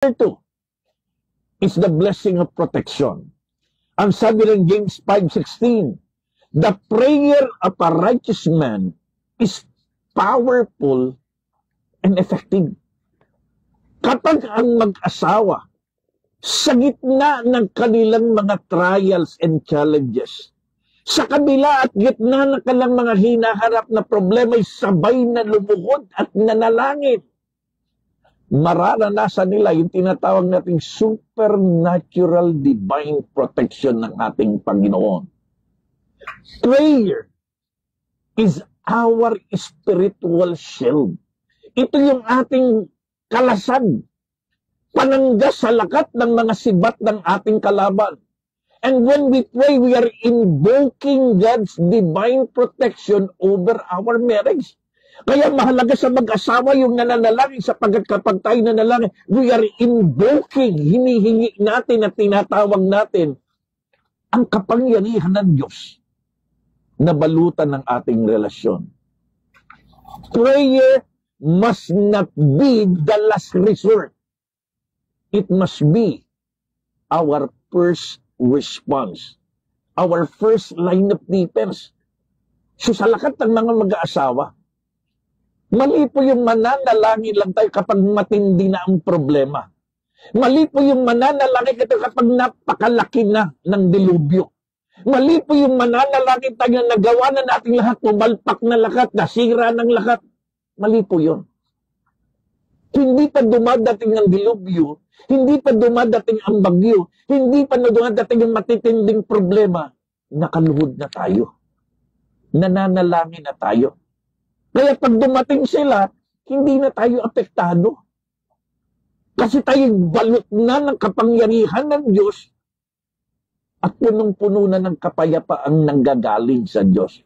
2 is the blessing of protection. Ang sabi ng James 5:16, the prayer of a righteous man is powerful and effective. Kapag ang mag-asawa, sa gitna ng kanilang mga trials and challenges, sa kabila at gitna ng kanilang mga hinaharap na problema, ay sabay na lumuhod at nanalangin, mararanasan nila yung tinatawag nating supernatural divine protection ng ating Panginoon. Prayer is our spiritual shield. Ito yung ating kalasag, panangga sa lakat ng mga sibat ng ating kalaban. And when we pray, we are invoking God's divine protection over our marriage. Kaya mahalaga sa mag-asawa yung nananalangin, sapagkat kapag tayo nanalangin, we are invoking, hinihingi natin at tinatawag natin ang kapangyarihan ng Diyos na balutan ng ating relasyon. Prayer must not be the last resort. It must be our first response, our first line of defense. So sa lakat ng mga mag-aasawa, mali po yung mananalangin lang tayo kapag matindi na ang problema. Mali po yung mananalangin tayo kapag napakalaki na ng dilubyo. Mali po yung mananalangin tayo na nagawa na natin lahat, pumalpak na lahat, nasira ng lahat. Mali po yun. Hindi pa dumadating ang dilubyo, hindi pa dumadating ang bagyo, hindi pa dumadating ang matitinding problema, nakaluhod na tayo. Nananalangin na tayo. Kaya pag dumating sila, hindi na tayo apektado. Kasi tayo balot na ng kapangyarihan ng Diyos at punong-puno na ng kapayapaang nanggagaling sa Diyos.